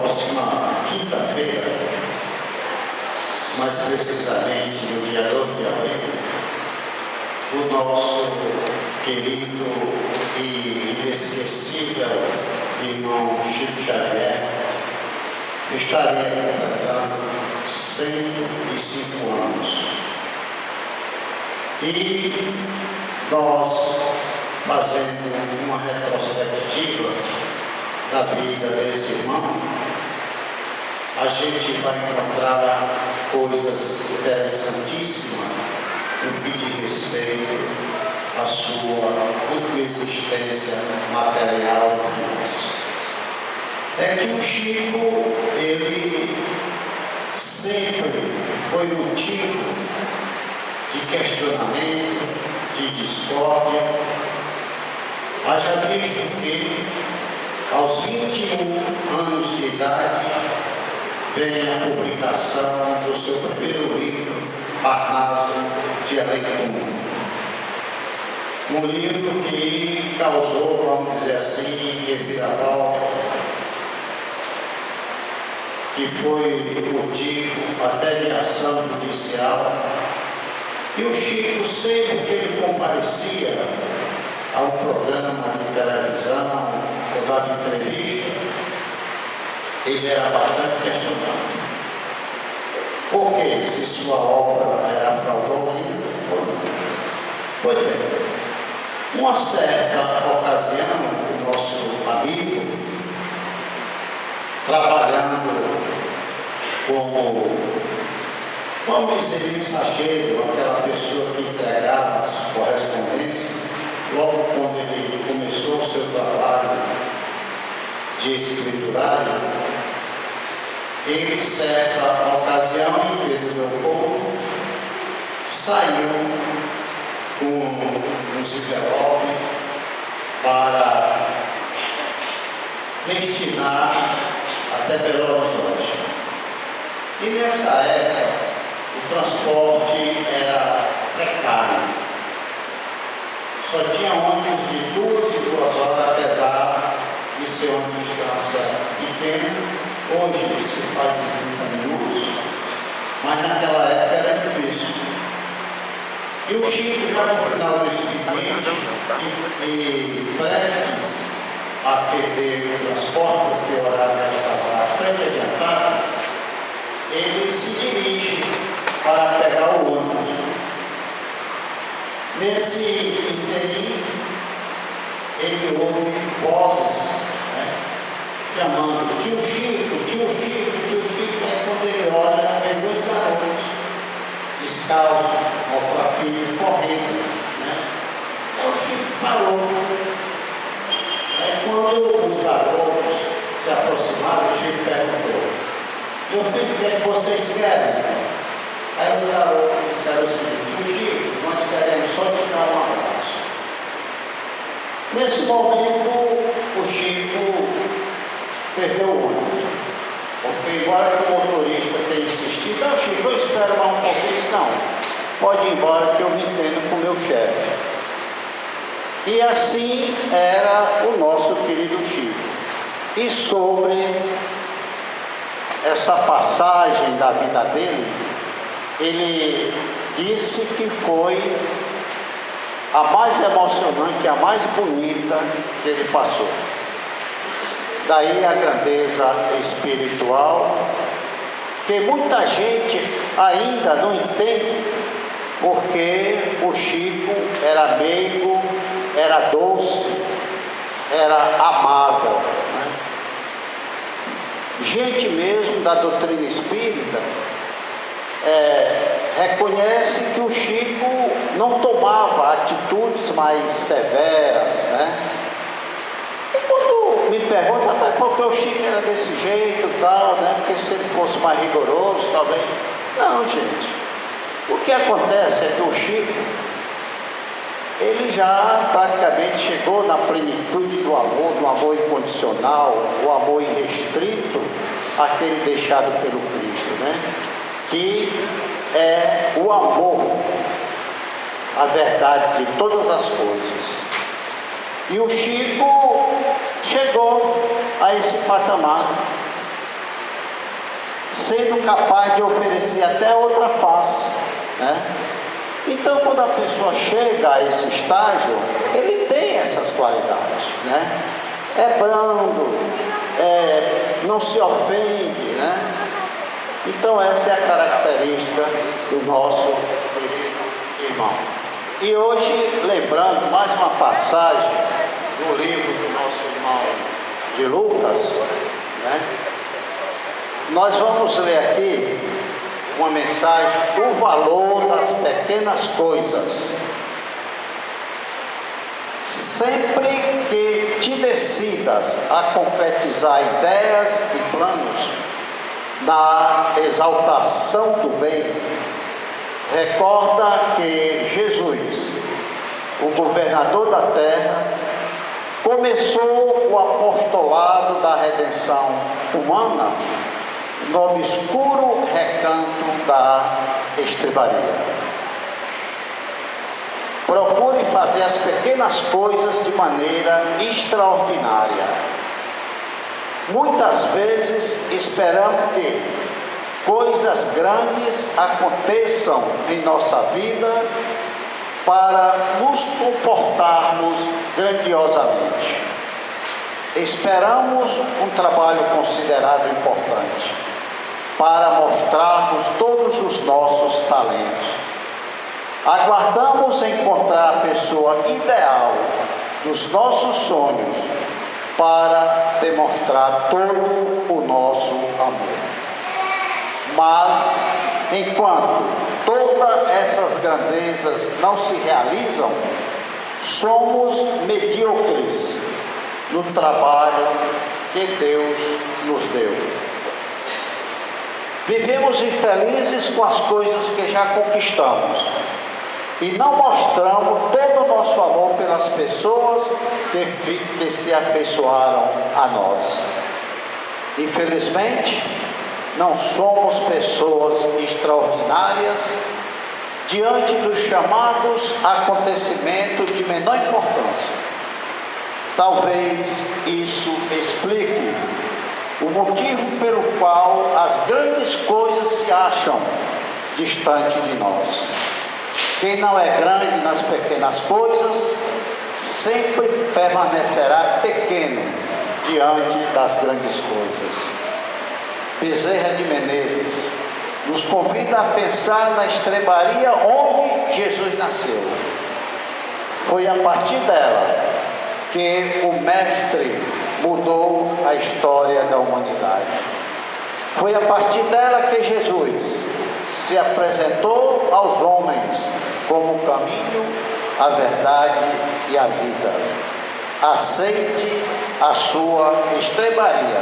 próxima quinta-feira, mais precisamente no dia 2 de abril, o nosso querido e inesquecível irmão Chico Xavier estaria completando 105 anos. E nós, fazendo uma retrospectiva da vida desse irmão, a gente vai encontrar coisas interessantíssimas no que diz respeito à sua existência material entre nós. É que o Chico, ele sempre foi motivo de questionamento, de discórdia. Haja visto que, aos 21 anos de idade, vem a publicação do seu primeiro livro, Parnaso, Dialeto do Mundo. Um livro que causou, vamos dizer assim, reviravolta, que foi motivo até de ação judicial. E o Chico, sempre que ele comparecia a um programa de televisão ou dava entrevista, ele era bastante questionado. Porque se sua obra era fraudulenta ou não. Pois bem, uma certa ocasião, o nosso amigo, trabalhando como, vamos dizer, mensageiro, aquela pessoa que entregava as correspondências, logo quando ele começou o seu trabalho de escriturário, ele, certa ocasião, em Pedro Leopoldo, saiu com um envelope para destinar até Belo Horizonte. E nessa época, o transporte era precário. Só tinha ônibus de 2 em 2 horas, apesar de ser uma distância pequena. Hoje se faz em 30 minutos, mas naquela época era difícil. E o Chico, já no final do expediente, e prestes a perder o transporte, porque o horário já estava bastante adiantado, ele se dirige para pegar o ônibus. Nesse interim, ele ouve vozes, chamando tio Chico, tio Chico, tio Chico. Aí quando ele olha, tem 2 garotos descalços, maltrapilhos, correndo. Aí o Chico parou. Aí quando os garotos se aproximaram, o Chico perguntou: meu filho, o que é que vocês querem? Aí os garotos disseram o seguinte: tio Chico, nós queremos só te dar um abraço. Nesse momento, o Chico perdeu o ônibus, porque embora que o motorista tenha insistido, não, Chico, eu espero mais um pouquinho, não, pode ir embora que eu me entendo com o meu chefe. E assim era o nosso querido Chico. E sobre essa passagem da vida dele, ele disse que foi a mais emocionante, a mais bonita que ele passou. Daí a grandeza espiritual, que muita gente ainda não entende, porque o Chico era meigo, era doce, era amável. Gente mesmo da doutrina espírita reconhece que o Chico não tomava atitudes mais severas, E quando me perguntam, mas por que o Chico era desse jeito e tal, Porque se ele fosse mais rigoroso, talvez. Não, gente. O que acontece é que o Chico, ele já praticamente chegou na plenitude do amor incondicional, o amor irrestrito, aquele deixado pelo Cristo, que é o amor, a verdade de todas as coisas. E o Chico chegou a esse patamar. sendo capaz de oferecer até outra face, né? Então, quando a pessoa chega a esse estágio, ele tem essas qualidades, né? É brando, não se ofende, né? Então, essa é a característica do nosso querido irmão. E hoje, lembrando mais uma passagem do livro do nosso irmão de Lucas, né? Nós vamos ler aqui uma mensagem, o valor das pequenas coisas. Sempre que te decidas a concretizar ideias e planos na exaltação do bem, recorda que Jesus, o governador da terra, começou o apostolado da redenção humana no obscuro recanto da estrebaria. Procure fazer as pequenas coisas de maneira extraordinária. Muitas vezes esperamos que coisas grandes aconteçam em nossa vida para nos comportarmos grandiosamente. Esperamos um trabalho considerado importante para mostrarmos todos os nossos talentos. Aguardamos encontrar a pessoa ideal dos nossos sonhos para demonstrar todo o nosso amor. Mas, enquanto todas essas grandezas não se realizam, somos medíocres no trabalho que Deus nos deu. Vivemos infelizes com as coisas que já conquistamos e não mostramos todo o nosso amor pelas pessoas que se afeiçoaram a nós. Infelizmente, não somos pessoas extraordinárias diante dos chamados acontecimentos de menor importância. Talvez isso explique o motivo pelo qual as grandes coisas se acham distante de nós. Quem não é grande nas pequenas coisas, sempre permanecerá pequeno diante das grandes coisas. Bezerra de Menezes nos convida a pensar na estrebaria onde Jesus nasceu. Foi a partir dela que o Mestre mudou a história da humanidade. Foi a partir dela que Jesus se apresentou aos homens como o caminho, a verdade e a vida. Aceite a sua estrebaria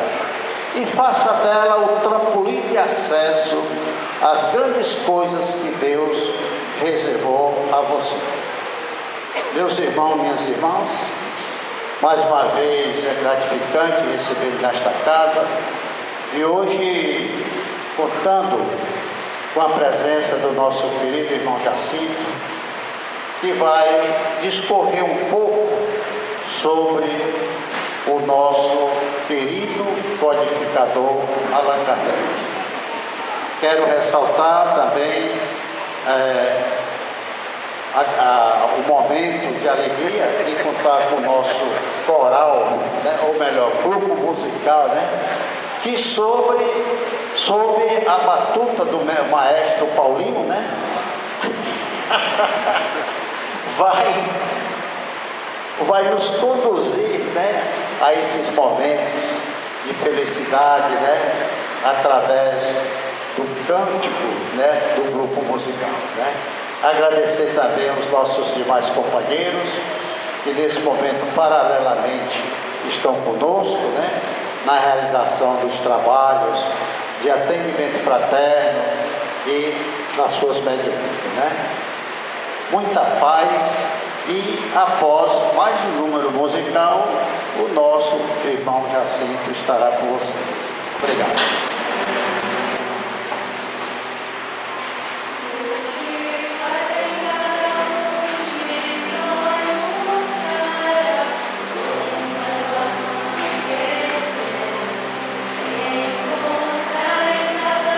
e faça dela o trampolim de acesso às grandes coisas que Deus reservou a você. Meus irmãos, minhas irmãs, mais uma vez é gratificante receber nesta casa e hoje, contando com a presença do nosso querido irmão Jacinto, que vai discorrer um pouco sobre o nosso querido codificador Allan Kardec. Quero ressaltar também o momento de alegria de contar com o nosso coral, né, ou melhor, grupo musical, né, que sob a batuta do maestro Paulinho, né, vai nos conduzir, né, a esses momentos de felicidade, né, através do cântico, né, do grupo musical, né. Agradecer também aos nossos demais companheiros que nesse momento paralelamente estão conosco, né, na realização dos trabalhos de atendimento fraterno e nas suas mediações, né. Muita paz e após mais um número musical, o nosso irmão Jacinto estará com vocês. Obrigado. Encontrar em cada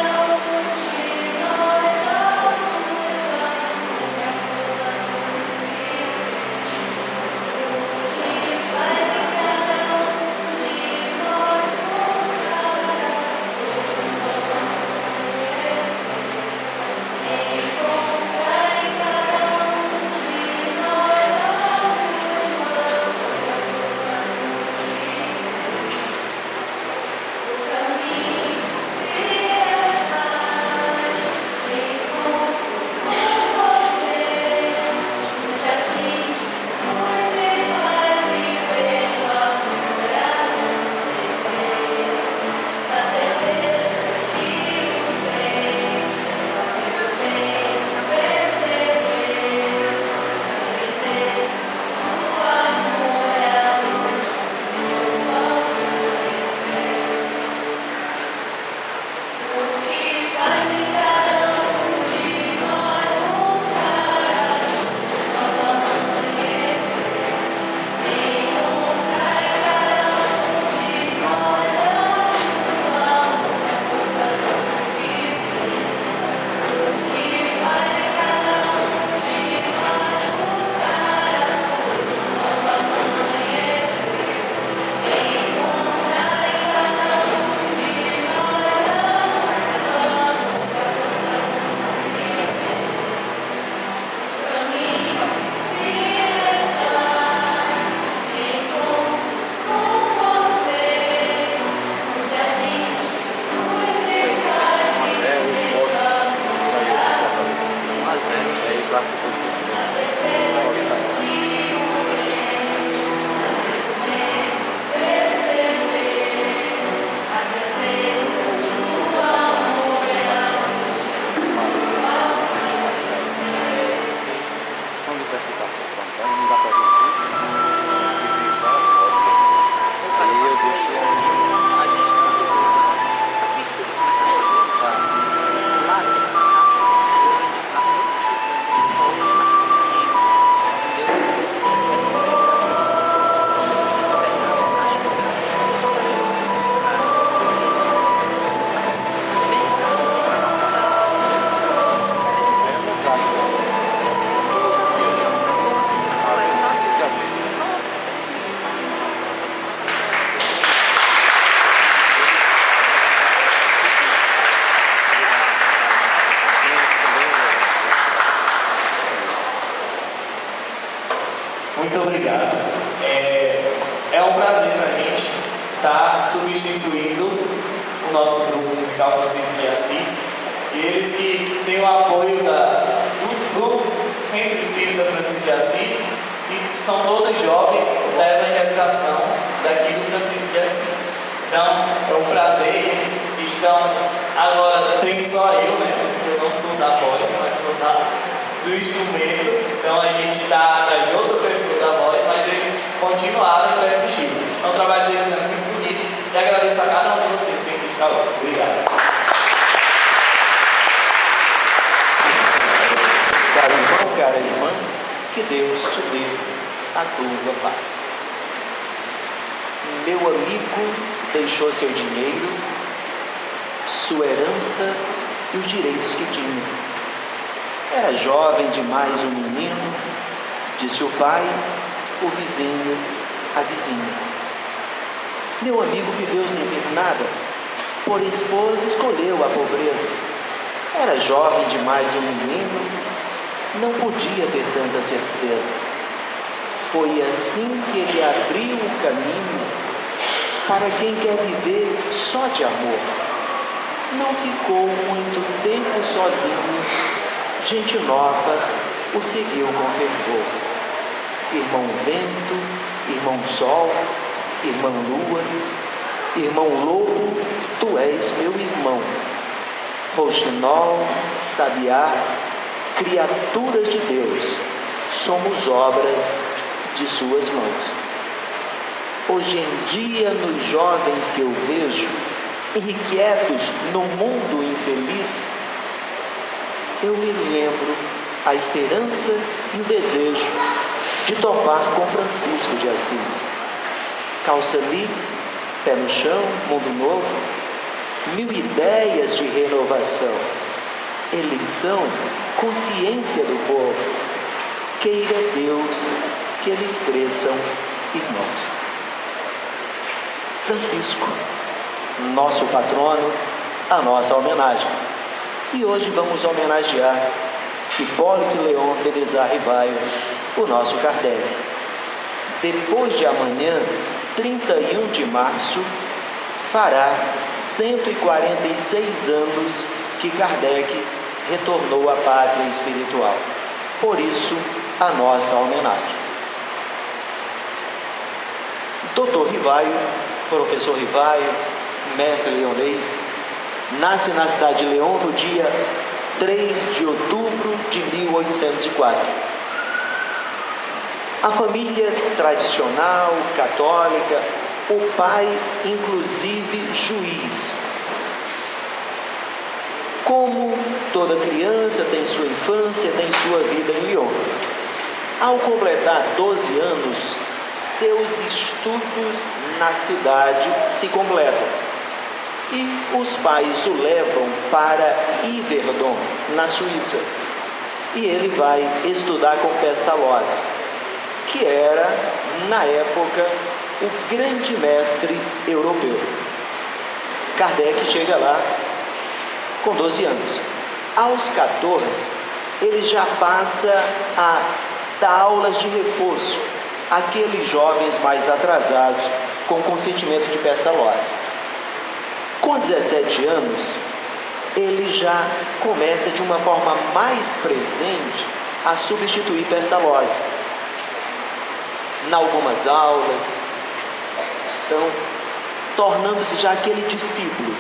está substituindo o nosso grupo musical Francisco de Assis. E eles que têm o apoio do Centro Espírita Francisco de Assis, e são todos jovens da evangelização daqui do Francisco de Assis. Então, é um prazer, eles estão agora, tem só eu, né? Porque eu não sou da voz, mas sou do instrumento. Então, a gente está atrás de outra pessoa da voz, mas eles continuaram com esse estilo. Então, o trabalho deles é muito bonito e agradeço a cada um de vocês que tem está lá. Obrigado. Caro irmão, cara irmã, que Deus te dê a tua paz. Meu amigo deixou seu dinheiro, sua herança e os direitos que tinha. Era jovem demais o menino, disse o pai, o vizinho, a vizinha. Meu amigo viveu sem ter nada, por esposa escolheu a pobreza. Era jovem demais o menino, não podia ter tanta certeza. Foi assim que ele abriu o caminho para quem quer viver só de amor. Não ficou muito tempo sozinho, gente nova o seguiu com fervor. Irmão vento, irmão sol, irmã lua, irmão lobo, tu és meu irmão. Roxinol, sabiá, criaturas de Deus, somos obras de suas mãos. Hoje em dia, nos jovens que eu vejo, irrequietos no mundo infeliz, eu me lembro a esperança e o desejo de topar com Francisco de Assis. Calça livre, pé no chão, mundo novo, 1000 ideias de renovação, eleição, consciência do povo. Queira Deus que eles cresçam irmãos. Francisco, nosso patrono, a nossa homenagem. E hoje vamos homenagear Hipólito Leon Benezar Rivaio, o nosso Kardec. Depois de amanhã, 31 de março, fará 146 anos que Kardec retornou à pátria espiritual. Por isso, a nossa homenagem. Dr. Rivaio, professor Rivaio, mestre leonês, nasce na cidade de León no dia 3 de outubro de 1804. A família tradicional, católica, o pai, inclusive, juiz. Como toda criança tem sua infância, tem sua vida em Lyon. Ao completar 12 anos, seus estudos na cidade se completam. E os pais o levam para Yverdon, na Suíça. E ele vai estudar com Pestalozzi, que era, na época, o grande mestre europeu. Kardec chega lá com 12 anos. Aos 14, ele já passa a dar aulas de reforço àqueles jovens mais atrasados, com consentimento de Pestalozzi. Com 17 anos, ele já começa de uma forma mais presente a substituir Pestalozzi em algumas aulas, então tornando-se já aquele discípulo,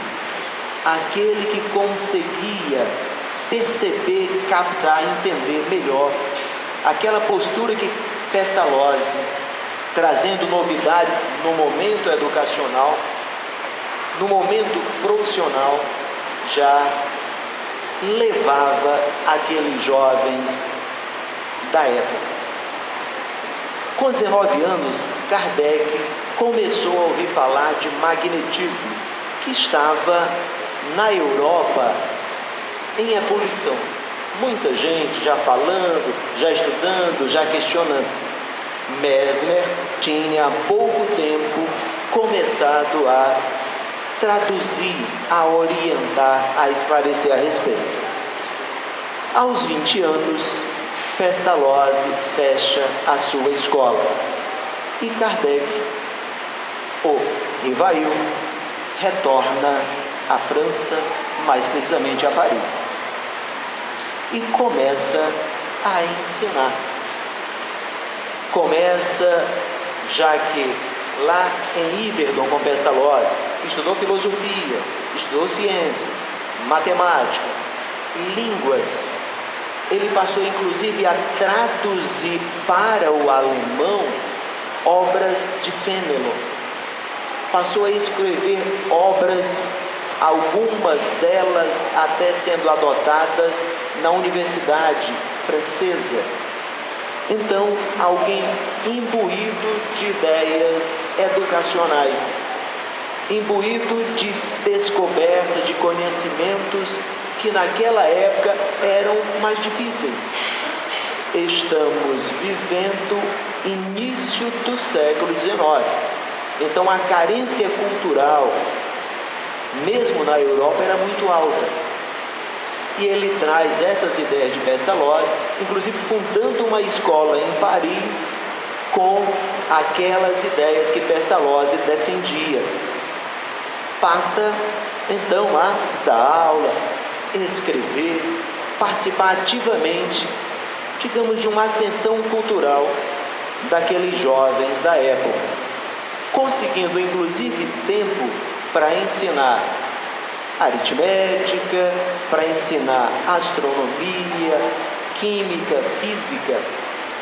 aquele que conseguia perceber, captar, entender melhor aquela postura que Pestalozzi, trazendo novidades no momento educacional, no momento profissional, já levava aqueles jovens da época. Com 19 anos, Kardec começou a ouvir falar de magnetismo, que estava na Europa em ebulição. Muita gente já falando, já estudando, já questionando. Mesmer tinha há pouco tempo começado a traduzir, a orientar, a esclarecer a respeito. Aos 20 anos, Pestalozzi fecha a sua escola e Kardec, Rivail, retorna à França, mais precisamente a Paris, e começa a ensinar. Começa, já que lá em Yverdon com Pestalozzi, estudou filosofia, estudou ciências, matemática, línguas. Ele passou inclusive a traduzir para o alemão obras de Fénelon. Passou a escrever obras, algumas delas até sendo adotadas na Universidade Francesa. Então, alguém imbuído de ideias educacionais, imbuído de descoberta, de conhecimentos que naquela época eram mais difíceis. Estamos vivendo início do século XIX. Então a carência cultural, mesmo na Europa, era muito alta. E ele traz essas ideias de Pestalozzi, inclusive fundando uma escola em Paris com aquelas ideias que Pestalozzi defendia. Passa então a dar aula, escrever, participar ativamente, digamos, de uma ascensão cultural daqueles jovens da época, conseguindo inclusive tempo para ensinar aritmética, para ensinar astronomia, química, física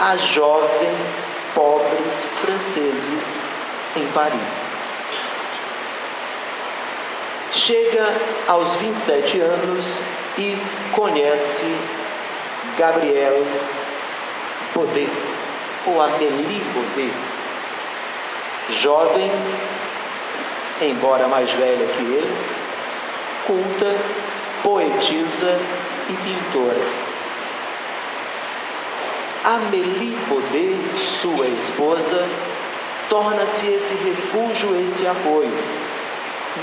a jovens pobres franceses em Paris. Chega aos 27 anos e conhece Gabrielle Baudet, ou Amélie Baudet, jovem, embora mais velha que ele, culta, poetisa e pintora. Amélie Baudet, sua esposa, torna-se esse refúgio, esse apoio.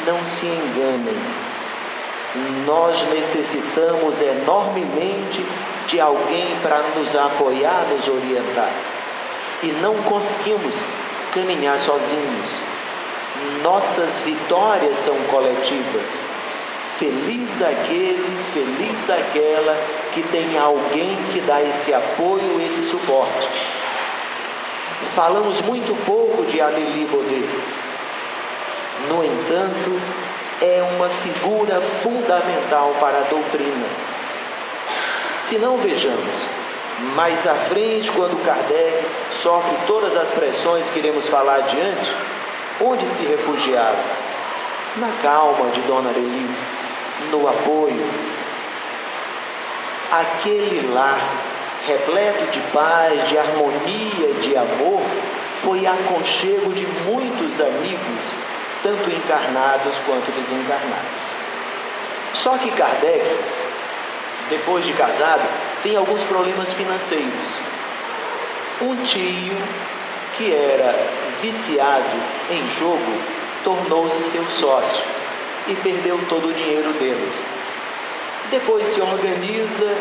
Não se enganem, nós necessitamos enormemente de alguém para nos apoiar, nos orientar, e não conseguimos caminhar sozinhos. Nossas vitórias são coletivas. Feliz daquele, feliz daquela que tem alguém que dá esse apoio, esse suporte. Falamos muito pouco de Amélie Baudet. No entanto, é uma figura fundamental para a doutrina. Se não, vejamos, mais à frente, quando Kardec sofre todas as pressões que iremos falar adiante, onde se refugiava? Na calma de Dona Amélie, no apoio. Aquele lar repleto de paz, de harmonia, de amor, foi aconchego de muitos amigos, tanto encarnados quanto desencarnados. Só que Kardec, depois de casado, tem alguns problemas financeiros. Um tio que era viciado em jogo tornou-se seu sócio e perdeu todo o dinheiro deles. Depois se organiza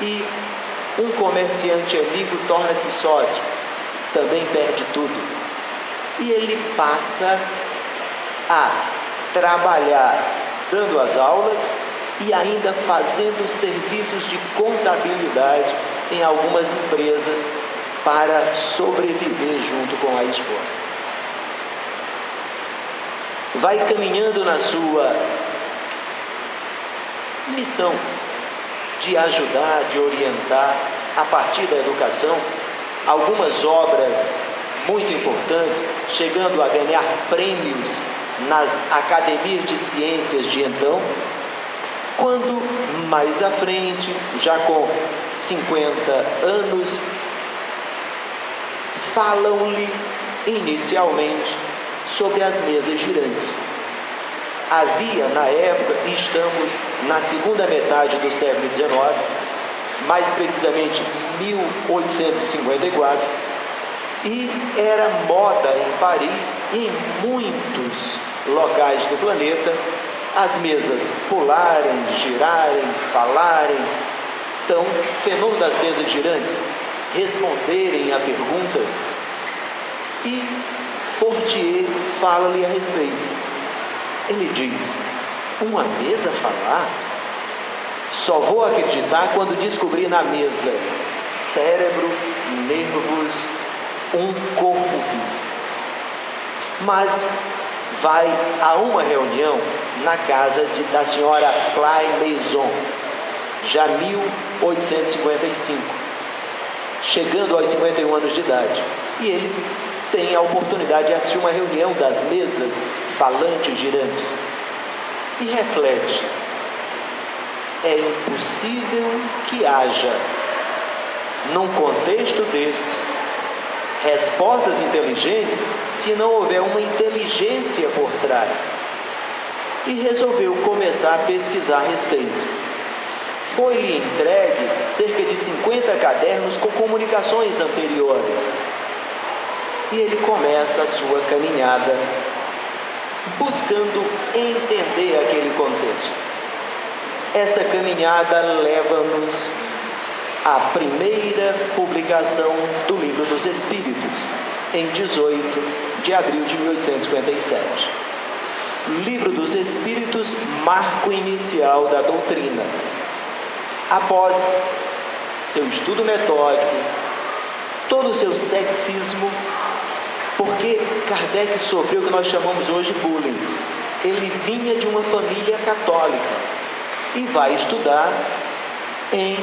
e um comerciante amigo torna-se sócio, também perde tudo. E ele passa a trabalhar dando as aulas e ainda fazendo serviços de contabilidade em algumas empresas para sobreviver junto com a esposa. Vai caminhando na sua missão de ajudar, de orientar, a partir da educação, algumas obras muito importantes, chegando a ganhar prêmios nas academias de ciências de então, quando mais à frente, já com 50 anos, falam-lhe inicialmente sobre as mesas girantes. Havia na época, e estamos na segunda metade do século XIX, mais precisamente 1854, e era moda em Paris e em muitos locais do planeta as mesas pularem, girarem, falarem. Então, o fenômeno das mesas girantes, responderem a perguntas, e Fortier fala-lhe a respeito. Ele diz: uma mesa falar? Só vou acreditar quando descobrir na mesa cérebro, nervos, um corpo físico. Mas vai a uma reunião na casa da senhora Claire Maison, já 1855, chegando aos 51 anos de idade. E ele tem a oportunidade de assistir uma reunião das mesas falantes girantes e reflete: é impossível que haja, num contexto desse, respostas inteligentes se não houver uma inteligência por trás. E resolveu começar a pesquisar a respeito. Foi-lhe entregue cerca de 50 cadernos com comunicações anteriores. E ele começa a sua caminhada buscando entender aquele contexto. Essa caminhada leva-nos à primeira publicação do Livro dos Espíritos, em 18 de abril de 1857. Livro dos Espíritos, marco inicial da doutrina. Após seu estudo metódico, todo o seu ceticismo, porque Kardec sofreu o que nós chamamos hoje de bullying. Ele vinha de uma família católica e vai estudar em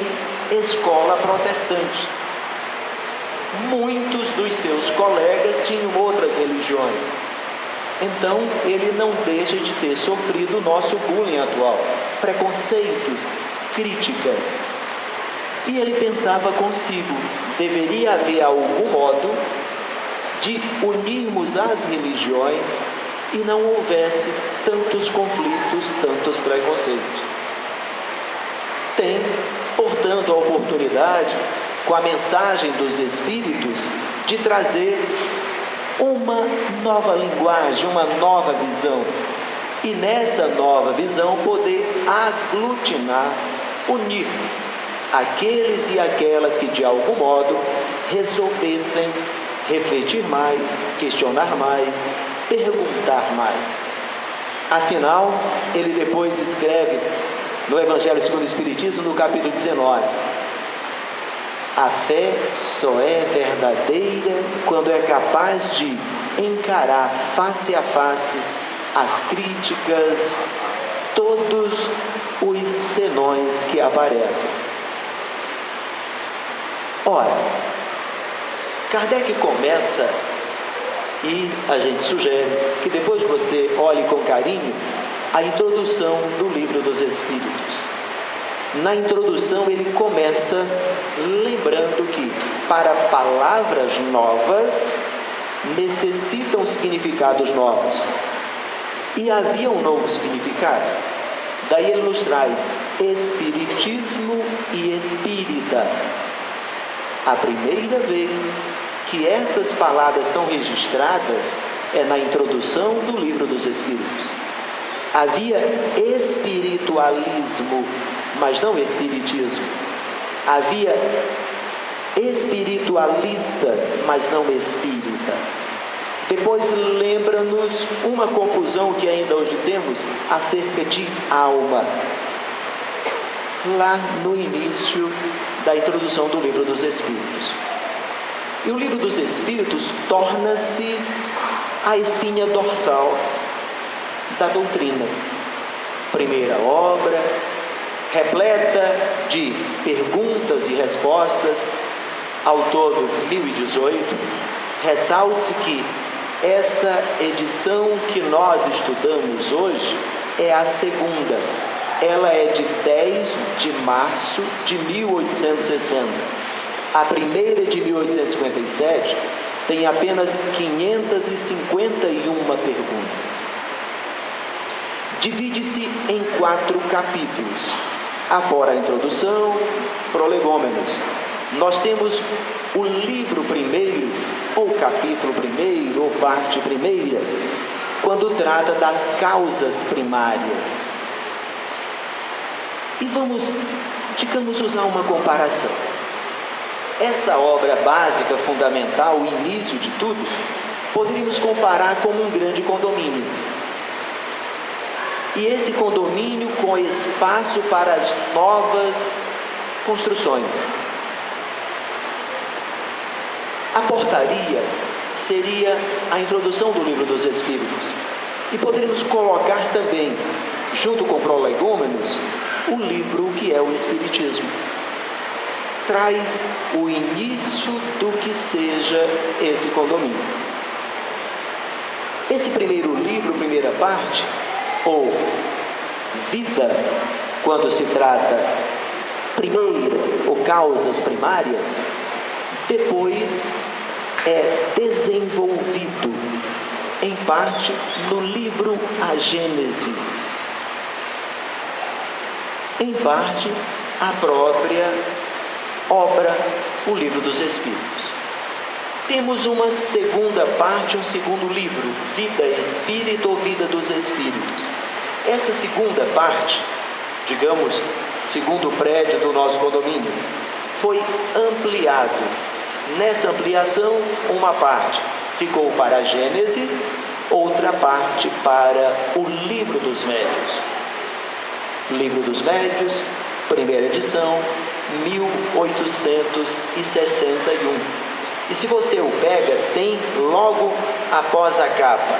escola protestante. Muitos dos seus colegas tinham outras religiões. Então, ele não deixa de ter sofrido o nosso bullying atual, preconceitos, críticas. E ele pensava consigo: deveria haver algum modo de unirmos as religiões e não houvesse tantos conflitos, tantos preconceitos. Tem, portanto, a oportunidade, com a mensagem dos Espíritos, de trazer uma nova linguagem, uma nova visão. E nessa nova visão poder aglutinar, unir aqueles e aquelas que de algum modo resolvessem refletir mais, questionar mais, perguntar mais. Afinal, ele depois escreve no Evangelho segundo o Espiritismo, no capítulo 19: a fé só é verdadeira quando é capaz de encarar face a face as críticas, todos os senões que aparecem. Ora, Kardec começa, e a gente sugere que depois você olhe com carinho a introdução do Livro dos Espíritos. Na introdução ele começa lembrando que para palavras novas necessitam significados novos. E havia um novo significado. Daí ele nos traz Espiritismo e Espírita. A primeira vez que essas palavras são registradas é na introdução do Livro dos Espíritos. Havia espiritualismo, mas não espiritismo. Havia espiritualista, mas não espírita. Depois lembra-nos uma confusão que ainda hoje temos acerca de alma. Lá no início da introdução do Livro dos Espíritos. E o Livro dos Espíritos torna-se a espinha dorsal da doutrina. Primeira obra, repleta de perguntas e respostas, ao todo 1018. Ressalte-se que essa edição que nós estudamos hoje é a segunda. Ela é de 10 de março de 1860. A primeira de 1857 tem apenas 551 perguntas. Divide-se em 4 capítulos. Afora a introdução, prolegômenos. Nós temos o livro primeiro, ou capítulo primeiro, ou parte primeira, quando trata das causas primárias. E vamos, digamos, usar uma comparação. Essa obra básica, fundamental, o início de tudo, poderíamos comparar como um grande condomínio. E esse condomínio com espaço para as novas construções. A portaria seria a introdução do Livro dos Espíritos. E poderíamos colocar também, junto com Prolegômenos, o livro que é o Espiritismo. Traz o início do que seja esse condomínio. Esse primeiro livro, primeira parte, ou vida, quando se trata primeiro ou causas primárias, depois é desenvolvido em parte no livro A Gênese, em parte a própria obra, o Livro dos Espíritos. Temos uma segunda parte, um segundo livro, Vida Espírita ou Vida dos Espíritos. Essa segunda parte, digamos, segundo prédio do nosso condomínio, foi ampliado. Nessa ampliação, uma parte ficou para a Gênese, outra parte para o Livro dos Médiuns. Livro dos Médiuns, primeira edição, 1861. E se você o pega, tem logo após a capa,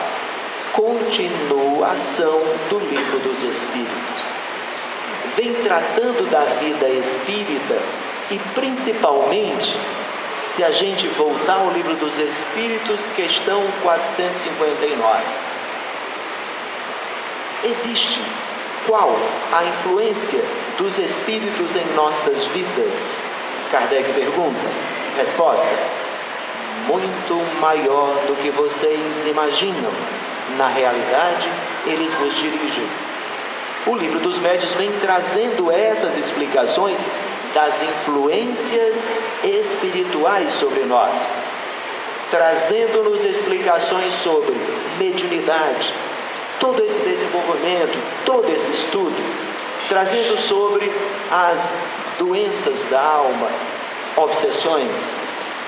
continuação do Livro dos Espíritos. Vem tratando da vida espírita e principalmente, se a gente voltar ao Livro dos Espíritos, questão 459. Existe qual a influência dos espíritos em nossas vidas? Kardec pergunta. Resposta: muito maior do que vocês imaginam. Na realidade, eles vos dirigem. O Livro dos Médiuns vem trazendo essas explicações das influências espirituais sobre nós, trazendo-nos explicações sobre mediunidade, todo esse desenvolvimento, todo esse estudo, trazendo sobre as doenças da alma, obsessões,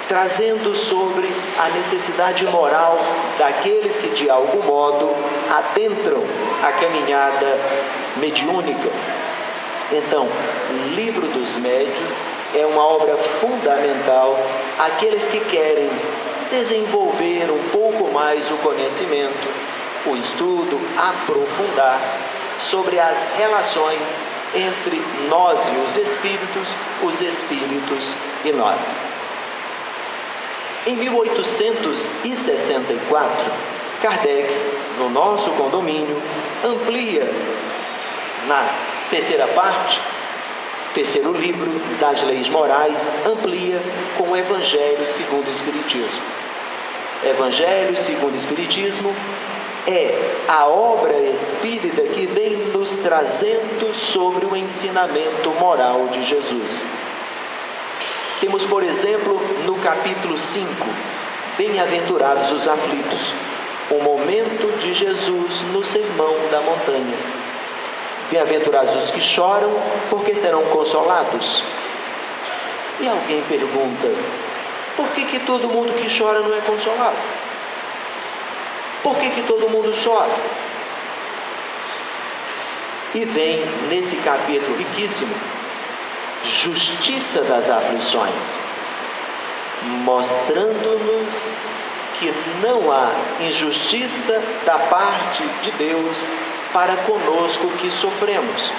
trazendo sobre a necessidade moral daqueles que de algum modo adentram a caminhada mediúnica. Então, o Livro dos Médiuns é uma obra fundamental àqueles que querem desenvolver um pouco mais o conhecimento, o estudo, aprofundar-se sobre as relações entre nós e os espíritos e nós. Em 1864, Kardec, no nosso condomínio, amplia na terceira parte, terceiro livro das leis morais, amplia com o Evangelho segundo o Espiritismo. Evangelho segundo o Espiritismo é a obra espírita que vem nos trazendo sobre o ensinamento moral de Jesus. Temos, por exemplo, no capítulo 5, Bem-aventurados os aflitos, o momento de Jesus no Sermão da Montanha. Bem-aventurados os que choram, porque serão consolados. E alguém pergunta, por que todo mundo que chora não é consolado? Por que todo mundo chora? E vem nesse capítulo riquíssimo, Justiça das Aflições, mostrando-nos que não há injustiça da parte de Deus para conosco que sofremos.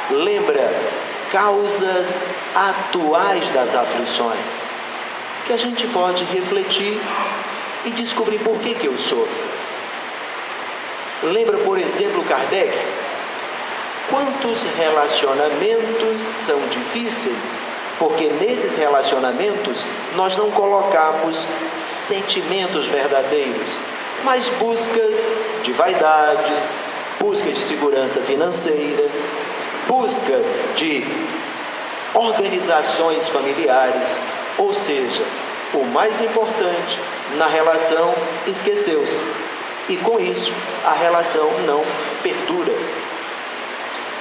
Lembra causas atuais das aflições, que a gente pode refletir e descobrir por que eu sofro. Lembra, por exemplo, Kardec, quantos relacionamentos são difíceis, porque nesses relacionamentos nós não colocamos sentimentos verdadeiros, mas buscas de vaidades, busca de segurança financeira, busca de organizações familiares, ou seja, o mais importante na relação esqueceu-se, e com isso a relação não perdura.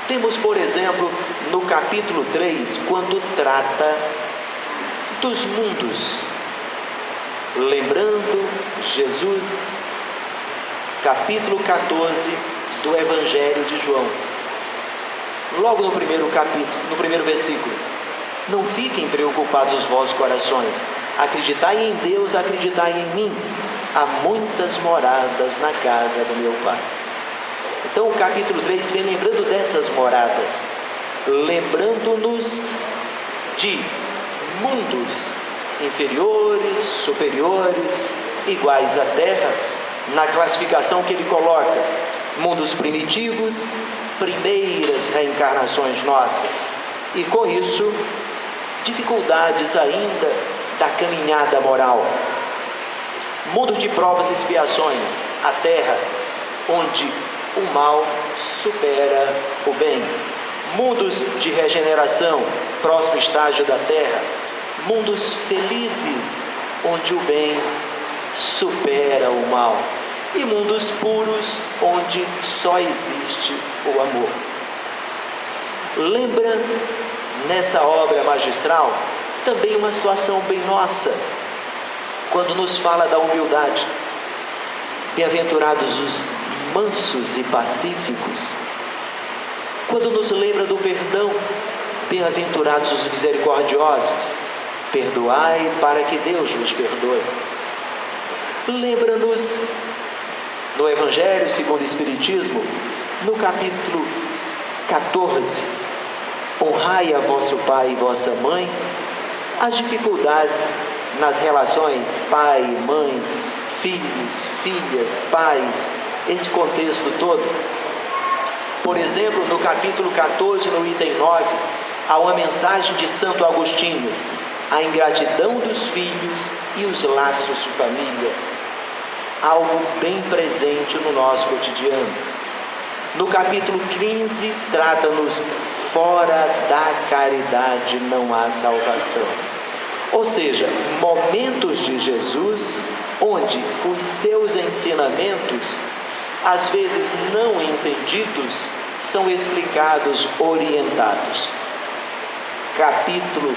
Temos, por exemplo, no capítulo 3, quando trata dos mundos, lembrando Jesus, capítulo 14 do Evangelho de João. Logo no primeiro capítulo, no primeiro versículo: não fiquem preocupados os vossos corações, acreditai em Deus, acreditai em mim, há muitas moradas na casa do meu Pai. Então o capítulo 3 vem lembrando dessas moradas, lembrando-nos de mundos inferiores, superiores, iguais à Terra, na classificação que ele coloca: mundos primitivos, primeiras reencarnações nossas, e com isso, dificuldades ainda da caminhada moral. Mundo de provas e expiações, a Terra, onde o mal supera o bem. Mundos de regeneração, próximo estágio da Terra. Mundos felizes, onde o bem supera o mal. E mundos puros, onde só existe o amor. Lembra nessa obra magistral também uma situação bem nossa, quando nos fala da humildade. Bem-aventurados os mansos e pacíficos. Quando nos lembra do perdão: bem-aventurados os misericordiosos, perdoai para que Deus vos perdoe. Lembra-nos no Evangelho segundo o Espiritismo, no capítulo 14: honrai a vosso pai e vossa mãe. As dificuldades nas relações pai, mãe, filhos, filhas, pais, esse contexto todo. Por exemplo, no capítulo 14, no item 9, há uma mensagem de Santo Agostinho: a ingratidão dos filhos e os laços de família. Algo bem presente no nosso cotidiano. No capítulo 15, trata-nos: fora da caridade não há salvação. Ou seja, momentos de Jesus onde os seus ensinamentos, às vezes não entendidos, são explicados, orientados. Capítulo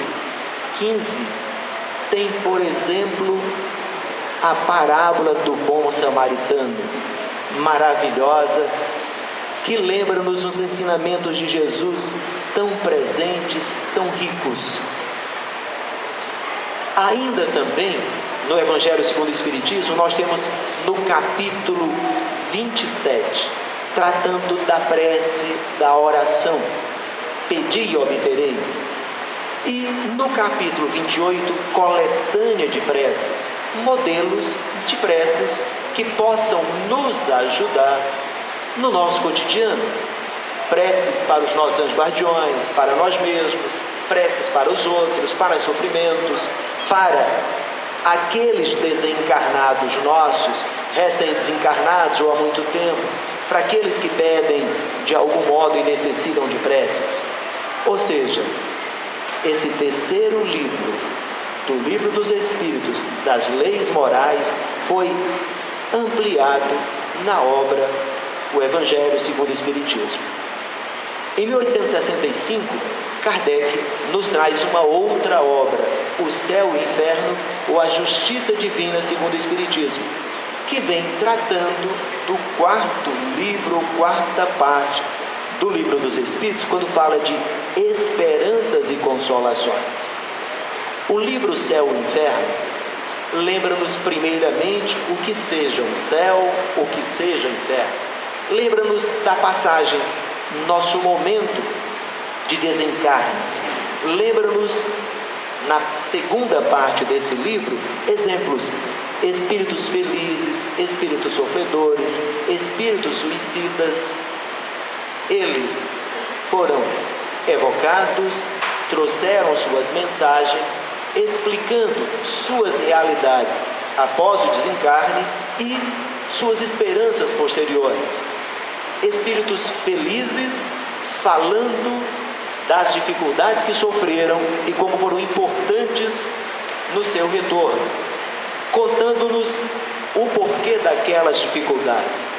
15 tem, por exemplo, a parábola do bom samaritano, maravilhosa, que lembra-nos os ensinamentos de Jesus, tão presentes, tão ricos. Ainda também, no Evangelho segundo o Espiritismo, nós temos no capítulo 27, tratando da prece, da oração: pedi e obtereis. E no capítulo 28, coletânea de preces, modelos de preces que possam nos ajudar no nosso cotidiano. Preces para os nossos anjos guardiões, para nós mesmos, preces para os outros, para sofrimentos, para aqueles desencarnados nossos, recém-desencarnados ou há muito tempo, para aqueles que pedem de algum modo e necessitam de preces. Ou seja, esse terceiro livro, do Livro dos Espíritos, das Leis Morais, foi ampliado na obra O Evangelho segundo o Espiritismo. Em 1865, Kardec nos traz uma outra obra, O Céu e o Inferno, ou A Justiça Divina segundo o Espiritismo, que vem tratando do quarto livro, ou quarta parte do Livro dos Espíritos, quando fala de esperanças e consolações. O livro Céu e Inferno lembra-nos primeiramente o que seja o céu, o que seja o inferno. Lembra-nos da passagem, nosso momento de desencarne. Lembra-nos, na segunda parte desse livro, exemplos: espíritos felizes, espíritos sofredores, espíritos suicidas. Eles foram evocados, trouxeram suas mensagens, explicando suas realidades após o desencarne e suas esperanças posteriores. Espíritos felizes falando das dificuldades que sofreram e como foram importantes no seu retorno, contando-nos o porquê daquelas dificuldades.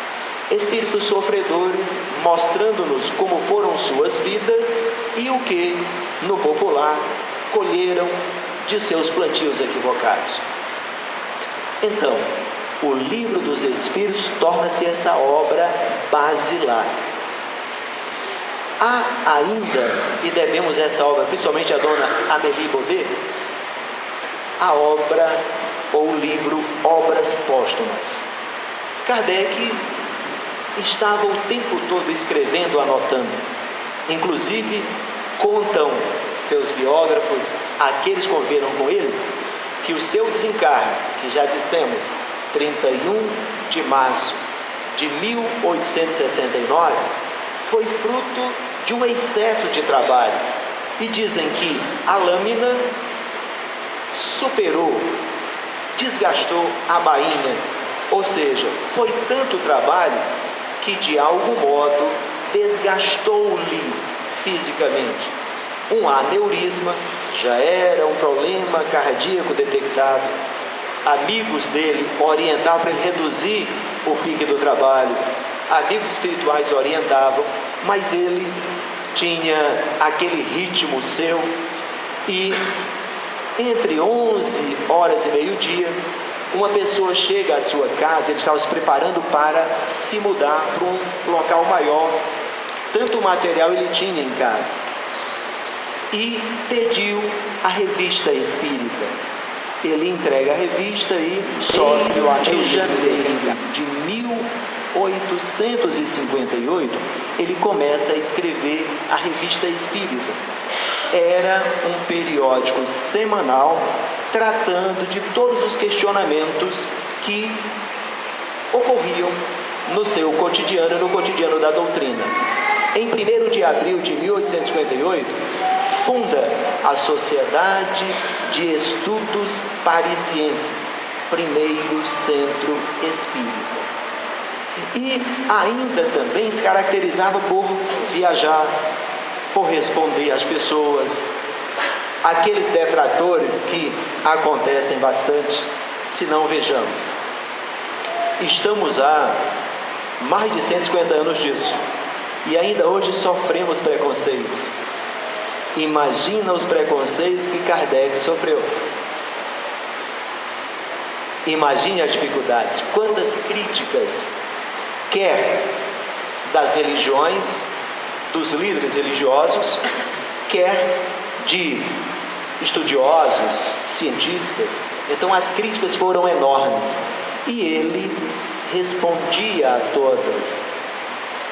Espíritos sofredores mostrando-nos como foram suas vidas e o que, no popular, colheram de seus plantios equivocados. Então, O Livro dos Espíritos torna-se essa obra basilar. Há ainda, e devemos essa obra principalmente a dona Amélie Baudet, a obra ou o livro Obras Póstumas. Kardec estava o tempo todo escrevendo, anotando. Inclusive, contam seus biógrafos, aqueles que conviveram com ele, que o seu desencarne, que já dissemos, 31 de março de 1869, foi fruto de um excesso de trabalho. E dizem que a lâmina superou, desgastou a bainha, ou seja, foi tanto trabalho que de algum modo desgastou-lhe fisicamente. Um aneurisma, já era um problema cardíaco detectado. Amigos dele orientavam para ele reduzir o pique do trabalho, amigos espirituais orientavam, mas ele tinha aquele ritmo seu, e entre 11 horas e meio-dia, uma pessoa chega à sua casa. Ele estava se preparando para se mudar para um local maior, tanto material ele tinha em casa, e pediu a revista espírita. Ele entrega a revista e só em janeiro de 1858 ele começa a escrever a revista espírita. Era um periódico semanal tratando de todos os questionamentos que ocorriam no seu cotidiano, no cotidiano da doutrina. Em 1º de abril de 1858, funda a Sociedade de Estudos Parisienses, primeiro centro espírita. E ainda também se caracterizava por viajar, por responder às pessoas, aqueles detratores que acontecem bastante, se não vejamos. Estamos há mais de 150 anos disso, e ainda hoje sofremos preconceitos. Imagina os preconceitos que Kardec sofreu. Imagine as dificuldades, quantas críticas, quer das religiões, dos líderes religiosos, quer de estudiosos, cientistas. Então as críticas foram enormes e ele respondia a todas.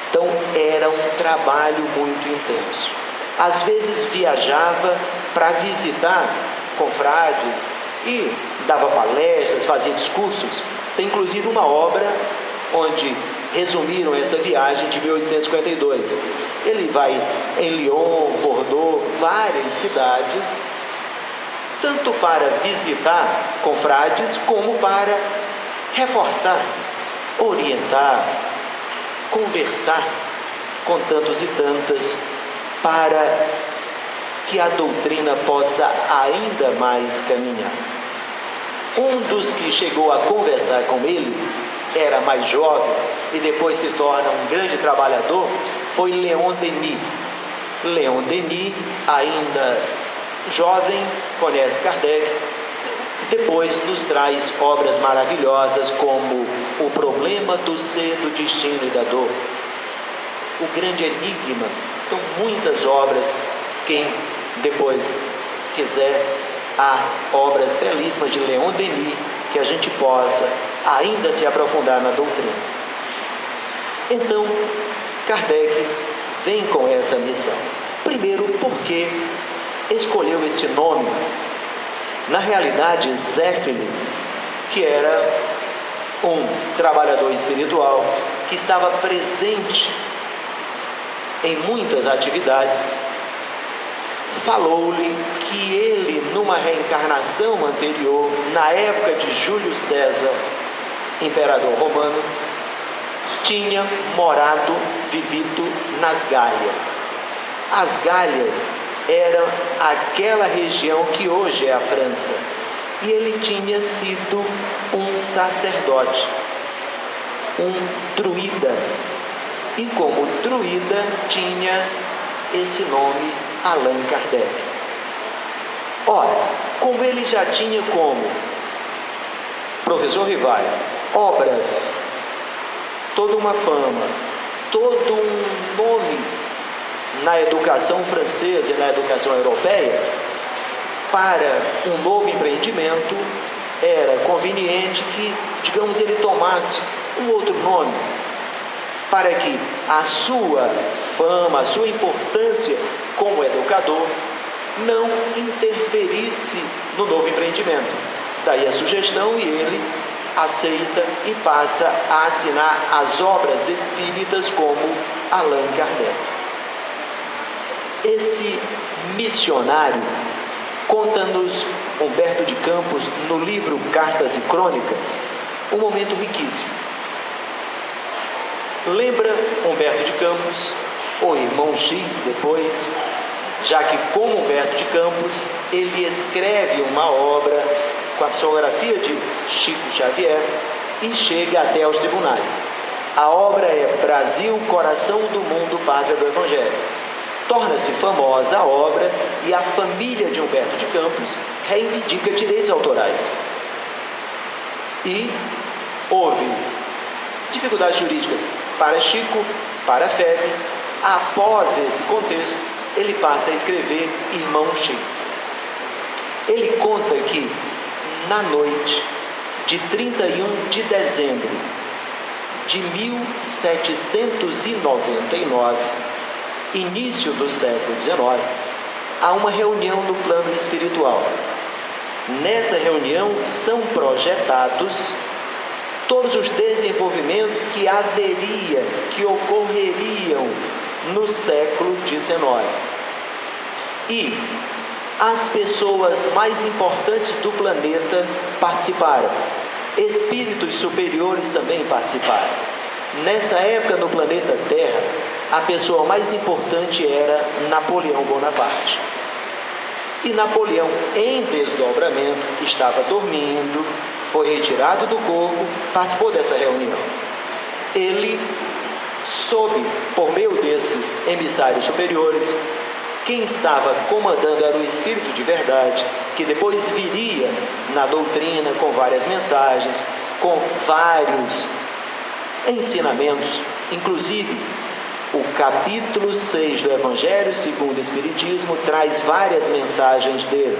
Então era um trabalho muito intenso. Às vezes viajava para visitar confrades e dava palestras, fazia discursos. Tem inclusive uma obra onde resumiram essa viagem de 1852. Ele vai em Lyon, Bordeaux, várias cidades, tanto para visitar confrades, como para reforçar, orientar, conversar com tantos e tantas, para que a doutrina possa ainda mais caminhar. Um dos que chegou a conversar com ele, era mais jovem e depois se torna um grande trabalhador, foi Leon Denis. Leon Denis, ainda jovem, conhece Kardec, depois nos traz obras maravilhosas como O Problema do Ser, do Destino e da Dor, O Grande Enigma. Então muitas obras, quem depois quiser, há obras belíssimas de Leon Denis, que a gente possa ainda se aprofundar na doutrina. Então, Kardec vem com essa missão. Primeiro, porque escolheu esse nome. Na realidade, Zéfiro, que era um trabalhador espiritual, que estava presente em muitas atividades, falou-lhe que ele, numa reencarnação anterior, na época de Júlio César, imperador romano, tinha morado, vivido nas Gálias. As Gálias eram aquela região que hoje é a França, e ele tinha sido um sacerdote, um druida, e como druida tinha esse nome, Allan Kardec. Ora, como ele já tinha como professor Rivaio obras, toda uma fama, todo um nome na educação francesa e na educação europeia, para um novo empreendimento era conveniente que, digamos, ele tomasse um outro nome, para que a sua fama, a sua importância como educador não interferisse no novo empreendimento. Daí a sugestão, e ele aceita e passa a assinar as obras espíritas como Allan Kardec. Esse missionário, conta-nos Humberto de Campos, no livro Cartas e Crônicas, um momento riquíssimo. Lembra Humberto de Campos, o irmão X depois, já que como Humberto de Campos, ele escreve uma obra com a psicografia de Chico Xavier e chega até aos tribunais. A obra é Brasil, Coração do Mundo, Pátria do Evangelho. Torna-se famosa a obra e a família de Humberto de Campos reivindica direitos autorais. E houve dificuldades jurídicas para Chico, para Febre. Após esse contexto, ele passa a escrever Irmão X. Ele conta que, na noite de 31 de dezembro de 1799, início do século XIX, há uma reunião no plano espiritual. Nessa reunião são projetados todos os desenvolvimentos que ocorreriam no século XIX. E as pessoas mais importantes do planeta participaram. Espíritos superiores também participaram. Nessa época, no planeta Terra, a pessoa mais importante era Napoleão Bonaparte. E Napoleão, em desdobramento, estava dormindo, foi retirado do corpo, participou dessa reunião. Ele soube, por meio desses emissários superiores, quem estava comandando era o Espírito de Verdade, que depois viria na doutrina com várias mensagens, com vários ensinamentos, inclusive o capítulo 6 do Evangelho segundo o Espiritismo traz várias mensagens dele.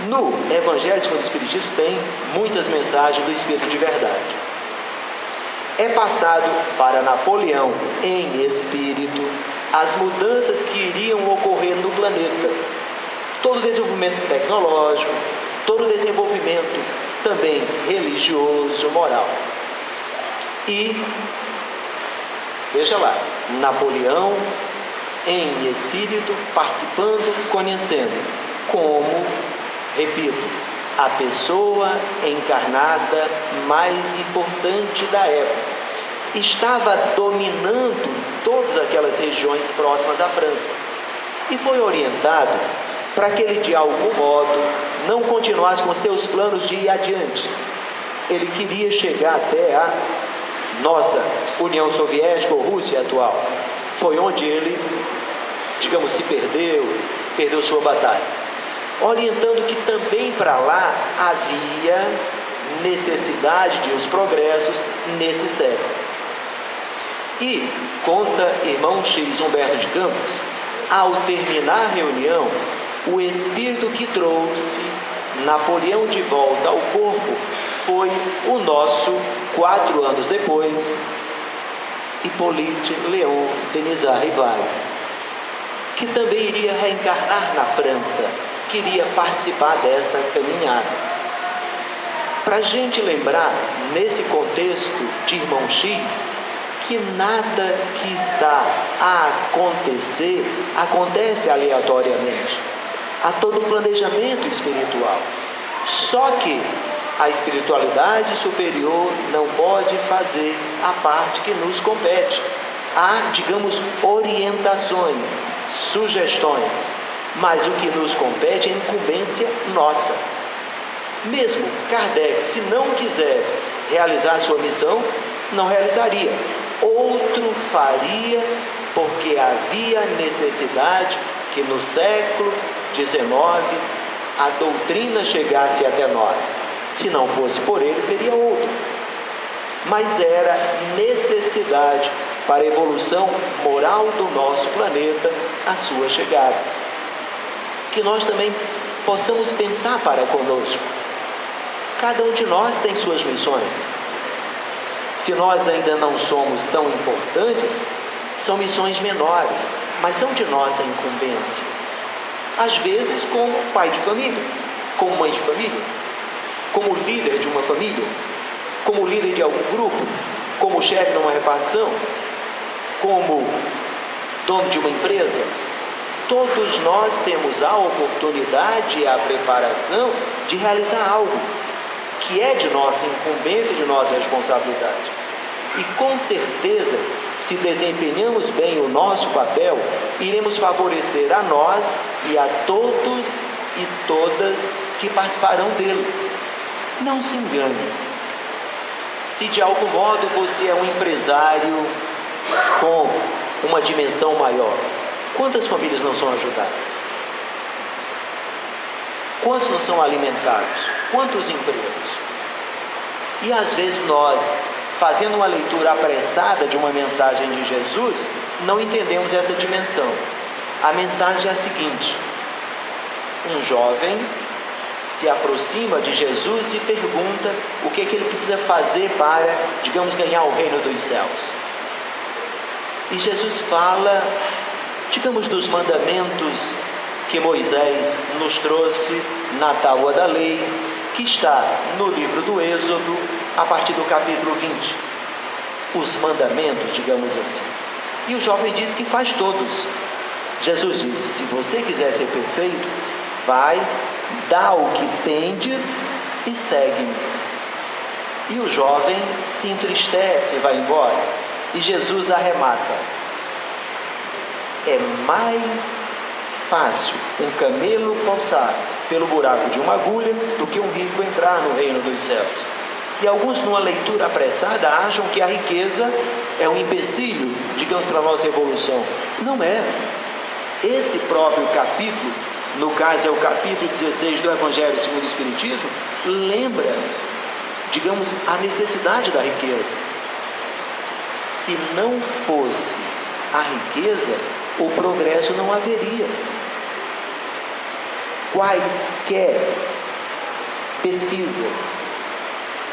No Evangelho segundo o Espiritismo tem muitas mensagens do Espírito de Verdade. É passado para Napoleão, em espírito, as mudanças que iriam ocorrer no planeta. Todo o desenvolvimento tecnológico, todo o desenvolvimento também religioso, moral. E, veja lá, Napoleão, em espírito, participando, conhecendo, como, repito, a pessoa encarnada mais importante da época. Estava dominando todas aquelas regiões próximas à França. E foi orientado para que ele, de algum modo, não continuasse com seus planos de ir adiante. Ele queria chegar até a nossa União Soviética ou Rússia atual. Foi onde ele, digamos, se perdeu sua batalha. Orientando que também para lá havia necessidade de uns progressos nesse século. E, conta irmão X Humberto de Campos, ao terminar a reunião, o espírito que trouxe Napoleão de volta ao corpo foi o nosso, 4 anos depois, Hippolyte Léon Denisard Rivail, que também iria reencarnar na França, queria participar dessa caminhada. Para a gente lembrar, nesse contexto de irmão X, que nada que está a acontecer, acontece aleatoriamente. Há todo um planejamento espiritual. Só que a espiritualidade superior não pode fazer a parte que nos compete. Há, digamos, orientações, sugestões, mas o que nos compete é incumbência nossa. Mesmo Kardec, se não quisesse realizar sua missão, não realizaria. Outro faria, porque havia necessidade que no século XIX a doutrina chegasse até nós. Se não fosse por ele, seria outro. mas era necessidade para a evolução moral do nosso planeta a sua chegada. Que nós também possamos pensar para conosco. Cada um de nós tem suas missões. Se nós ainda não somos tão importantes, são missões menores, mas são de nossa incumbência. Às vezes como pai de família, como mãe de família, como líder de uma família, como líder de algum grupo, como chefe numa repartição, como dono de uma empresa. Todos nós temos a oportunidade e a preparação de realizar algo que é de nossa incumbência, de nossa responsabilidade. E com certeza, se desempenhamos bem o nosso papel, iremos favorecer a nós e a todos e todas que participarão dele. Não se engane. Se de algum modo você é um empresário com uma dimensão maior, quantas famílias não são ajudadas? Quantos não são alimentados? Quantos empregos? E às vezes nós, fazendo uma leitura apressada de uma mensagem de Jesus, não entendemos essa dimensão. A mensagem é a seguinte: um jovem se aproxima de Jesus e pergunta o que ele precisa fazer para, digamos, ganhar o reino dos céus. E Jesus fala, digamos, dos mandamentos que Moisés nos trouxe na tábua da lei, que está no livro do Êxodo, a partir do capítulo 20. Os mandamentos, digamos assim. E o jovem diz que faz todos. Jesus disse: se você quiser ser perfeito, vai, dá o que tendes e segue-me. E o jovem se entristece e vai embora. E Jesus arremata: é mais fácil um camelo passar pelo buraco de uma agulha do que um rico entrar no reino dos céus. E alguns, numa leitura apressada, acham que a riqueza é um empecilho, digamos, para a nossa evolução. Não é. Esse próprio capítulo, no caso é o capítulo 16 do Evangelho segundo o Espiritismo, lembra, digamos, a necessidade da riqueza. Se não fosse a riqueza, o progresso não haveria. Quaisquer pesquisas,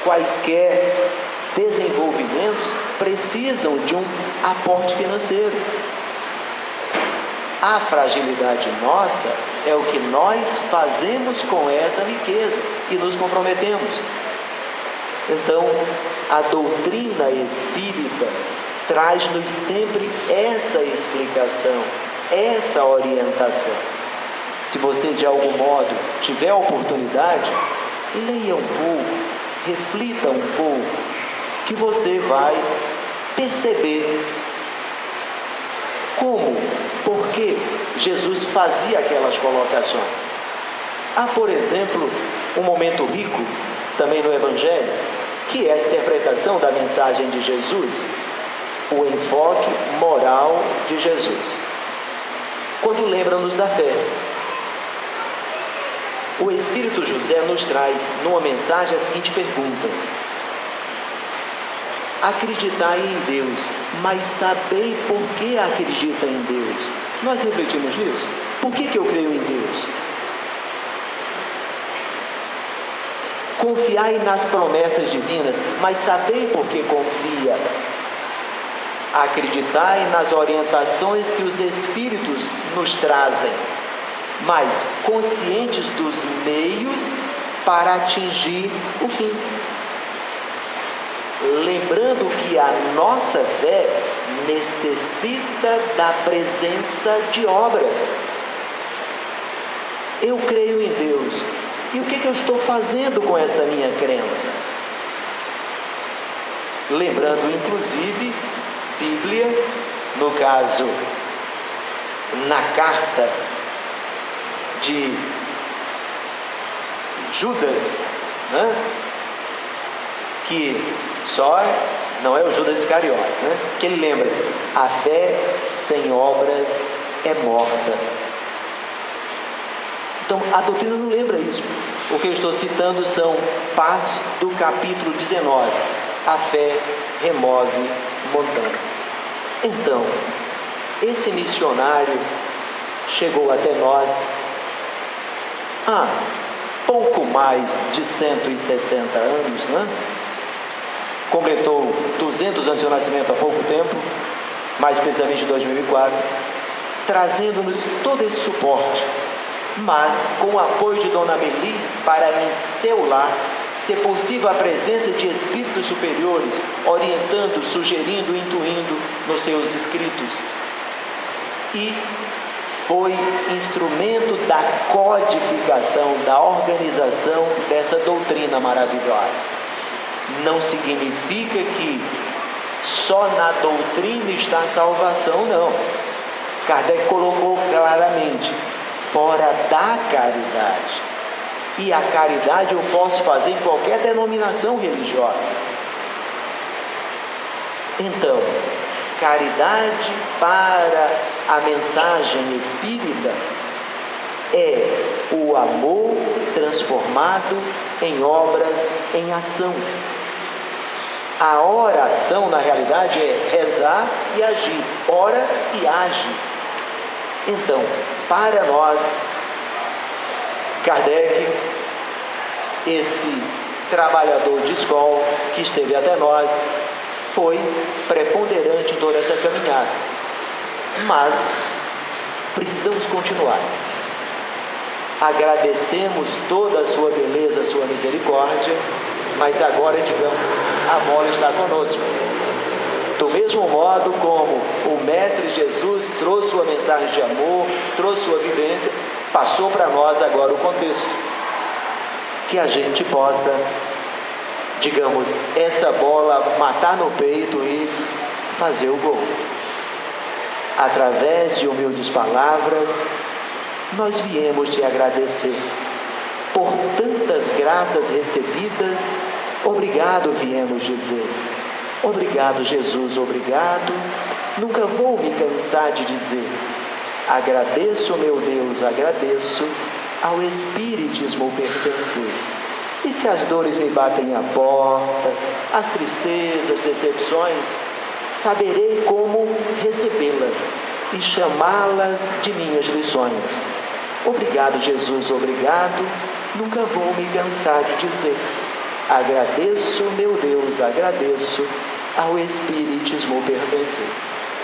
quaisquer desenvolvimentos precisam de um aporte financeiro. A fragilidade nossa é o que nós fazemos com essa riqueza e nos comprometemos. Então, a doutrina espírita traz-nos sempre essa explicação, essa orientação. Se você de algum modo tiver a oportunidade, leia um pouco, reflita um pouco, que você vai perceber como, por que Jesus fazia aquelas colocações. Há, por exemplo, um momento rico, também no Evangelho, que é a interpretação da mensagem de Jesus, o enfoque moral de Jesus. Quando lembra-nos da fé, o Espírito José nos traz numa mensagem a seguinte pergunta: acreditai em Deus, mas sabei por que acredita em Deus. Nós refletimos nisso? Por que eu creio em Deus? Confiai nas promessas divinas, mas sabei por que confia. Acreditai nas orientações que os Espíritos nos trazem, mas conscientes dos meios para atingir o fim. Lembrando que a nossa fé necessita da presença de obras. Eu creio em Deus. E o que eu estou fazendo com essa minha crença? Lembrando, inclusive, Bíblia, no caso, na carta de Judas, né? Que só não é o Judas Iscariotes, né? Que ele lembra: a fé sem obras é morta. Então a doutrina não lembra isso. O que eu estou citando são partes do capítulo 19, a fé remove montanhas. Então, esse missionário chegou até nós há pouco mais de 160 anos, né? Completou 200 anos de seu nascimento há pouco tempo, mais precisamente em 2004, trazendo-nos todo esse suporte, mas com o apoio de Dona Meli para em seu lar ser possível a presença de espíritos superiores, orientando, sugerindo, intuindo nos seus escritos. E foi instrumento da codificação, da organização dessa doutrina maravilhosa. Não significa que só na doutrina está a salvação, não. Kardec colocou claramente, fora da caridade. E a caridade eu posso fazer em qualquer denominação religiosa. Então, caridade para a mensagem espírita é o amor transformado em obras, em ação. A oração, na realidade, é rezar e agir. Ora e age. Então, para nós, Kardec, esse trabalhador de escola que esteve até nós, foi preponderante em toda essa caminhada. Mas precisamos continuar. Agradecemos toda a sua beleza, a sua misericórdia, mas agora, digamos, a bola está conosco. Do mesmo modo como o Mestre Jesus trouxe sua mensagem de amor, trouxe sua vivência, passou para nós agora o contexto. Que a gente possa, digamos, essa bola matar no peito e fazer o gol. Através de humildes palavras, nós viemos te agradecer por tantas graças recebidas. Obrigado, viemos dizer. Obrigado, Jesus, obrigado. Nunca vou me cansar de dizer. Agradeço, meu Deus, agradeço ao Espiritismo pertencer. E se as dores me batem à porta, as tristezas, decepções, saberei como recebê-las e chamá-las de minhas lições. Obrigado, Jesus, obrigado. Nunca vou me cansar de dizer. Agradeço, meu Deus, agradeço ao Espiritismo pertencer.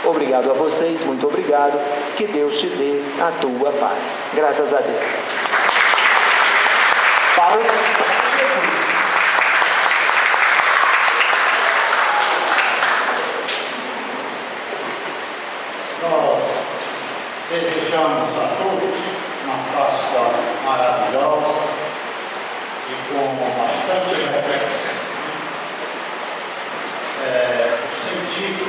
Obrigado a vocês, muito obrigado. Que Deus te dê a tua paz. Graças a Deus. Para Jesus. Nós desejamos a todos uma Páscoa maravilhosa e com bastante reflexão. O sentido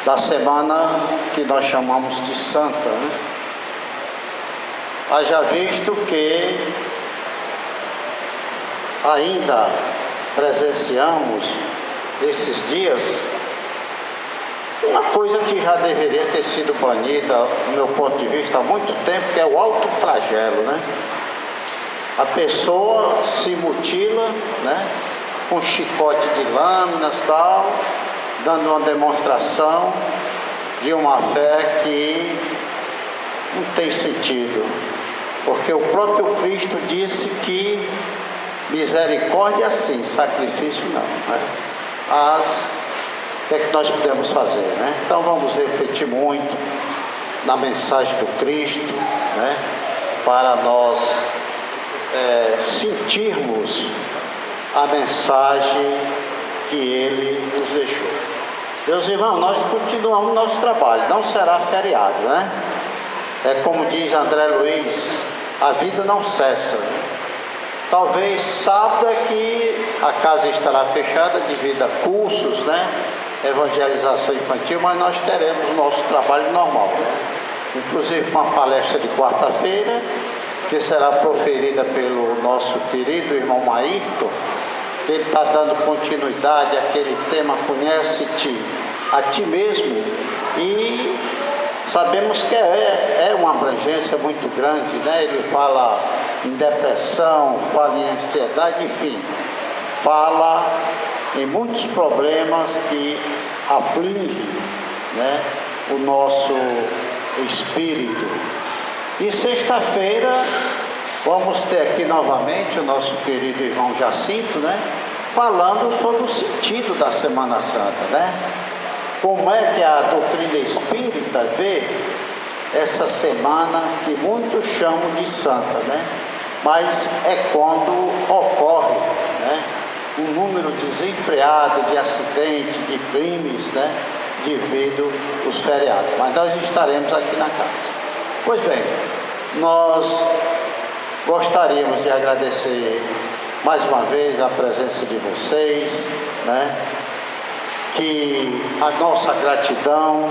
da semana que nós chamamos de Santa, né? Haja visto que ainda presenciamos esses dias uma coisa que já deveria ter sido banida, do meu ponto de vista, há muito tempo, que é o autoflagelo, né? A pessoa se mutila, né? Com chicote de lâminas e tal, dando uma demonstração de uma fé que não tem sentido, porque o próprio Cristo disse que misericórdia sim, sacrifício não, né? O que é que nós podemos fazer, né? Então vamos refletir muito na mensagem do Cristo, né? Para nós sentirmos a mensagem que Ele nos deixou. Meus irmãos, nós continuamos nosso trabalho, não será feriado, né? É como diz André Luiz, a vida não cessa. Talvez sábado é que a casa estará fechada devido a cursos, né? Evangelização infantil, mas nós teremos o nosso trabalho normal. Inclusive uma palestra de quarta-feira, que será proferida pelo nosso querido irmão Maírton. Ele está dando continuidade àquele tema Conhece-te a ti mesmo, e sabemos que é uma abrangência muito grande, né? Ele fala em depressão, fala em ansiedade, enfim, fala em muitos problemas que afligem, né, o nosso espírito. E sexta-feira vamos ter aqui novamente o nosso querido irmão Jacinto, né, falando sobre o sentido da Semana Santa, né? Como é que a doutrina espírita vê essa semana que muitos chamam de santa, né? Mas é quando ocorre, né, um número desenfreado de acidentes, de crimes, né, devido aos feriados. Mas nós estaremos aqui na casa. Pois bem, nós gostaríamos de agradecer mais uma vez a presença de vocês, né? Que a nossa gratidão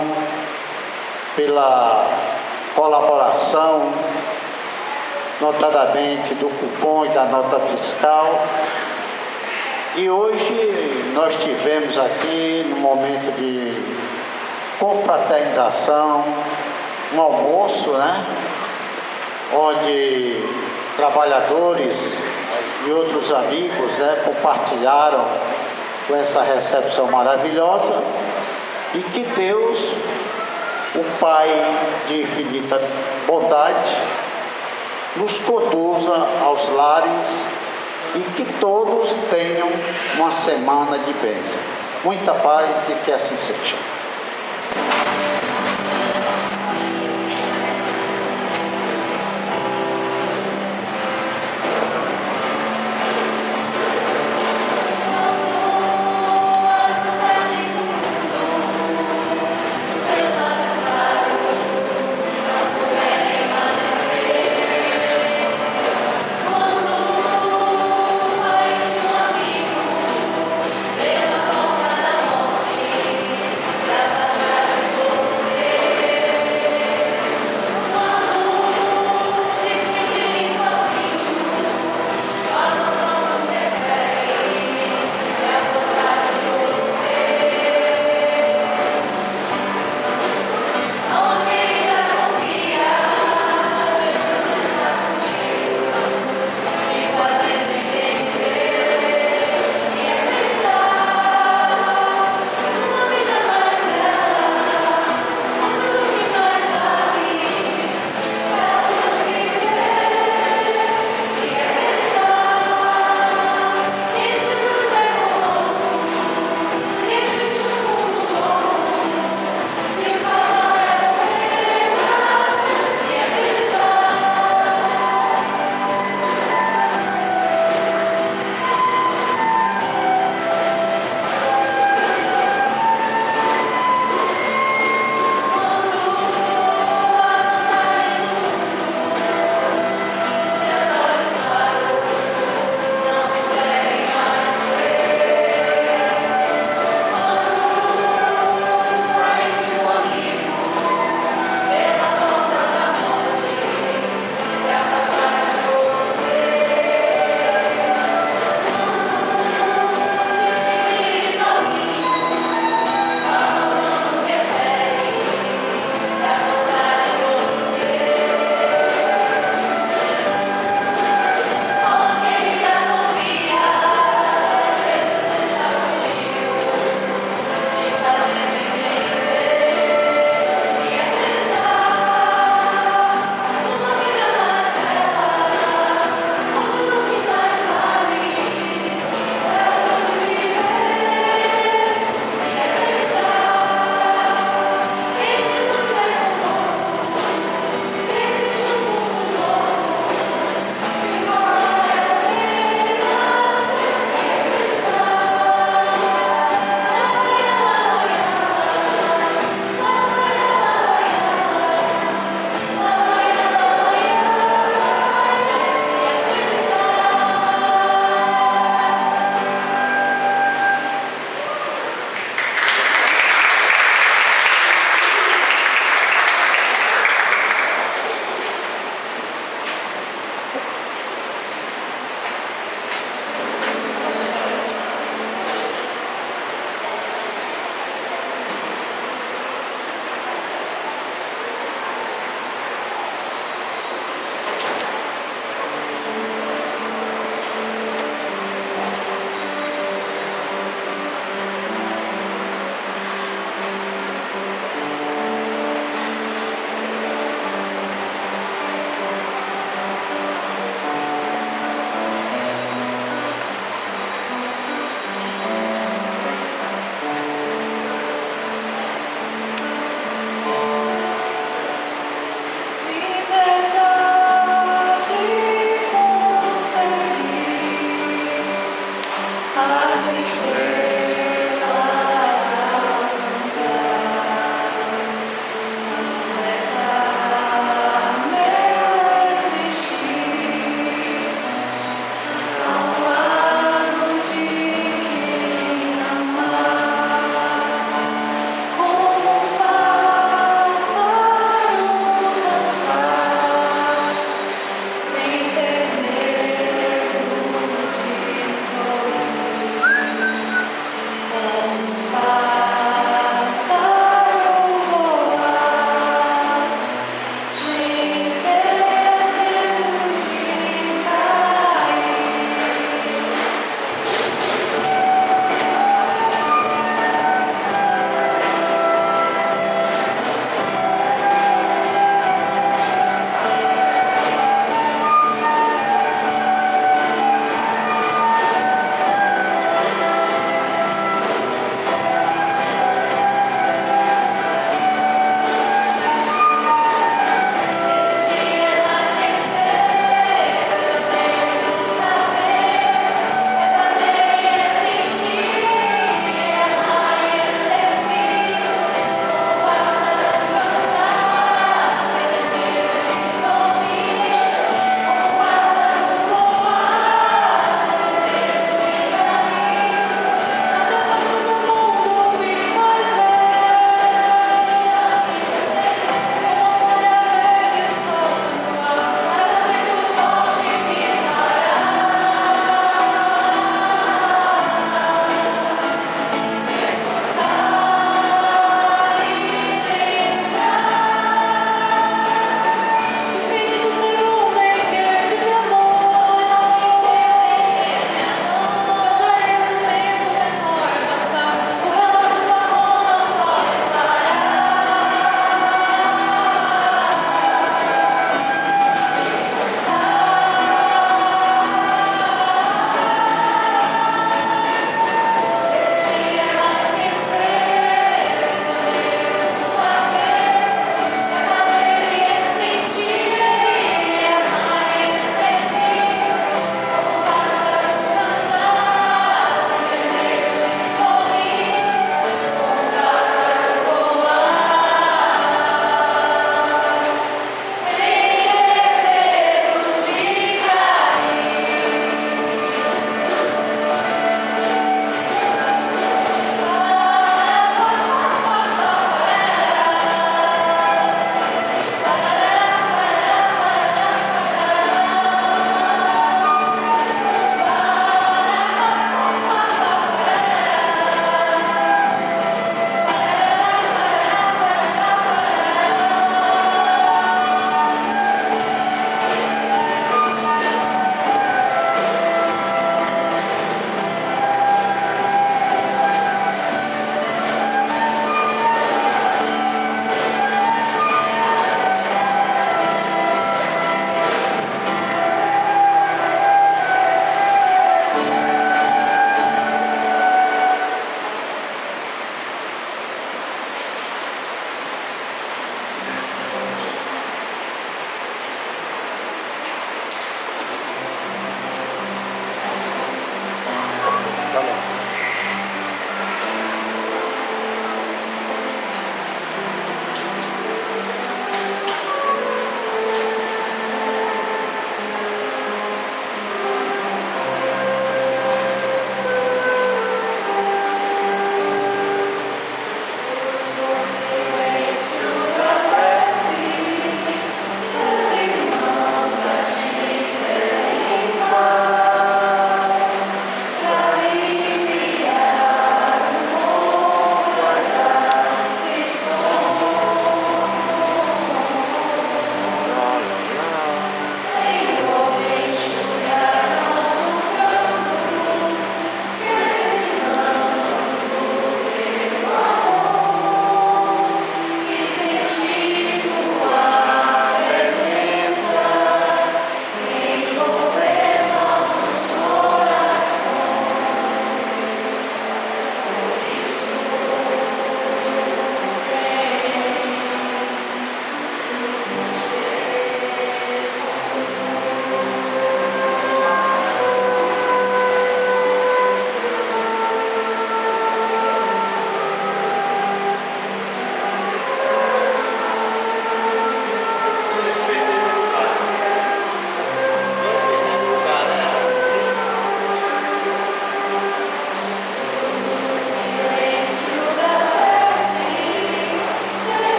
pela colaboração, notadamente do cupom e da nota fiscal. E hoje nós tivemos aqui, no momento de confraternização, um almoço, né, onde trabalhadores e outros amigos, né, compartilharam com essa recepção maravilhosa, e que Deus, o Pai de infinita bondade, nos conduza aos lares e que todos tenham uma semana de bênção. Muita paz e que assim seja.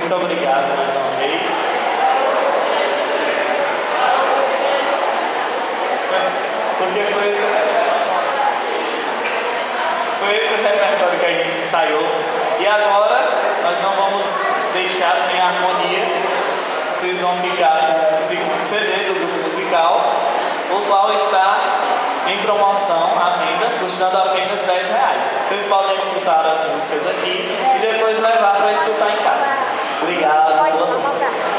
Muito obrigado mais uma vez. Porque foi esse o repertório que a gente ensaiou. E agora nós não vamos deixar sem a harmonia. Vocês vão ficar com o segundo CD do grupo musical, o qual está em promoção à venda, custando apenas R$10. Vocês podem escutar as músicas aqui e depois levar para escutar em casa. Obrigado. Pode colocar.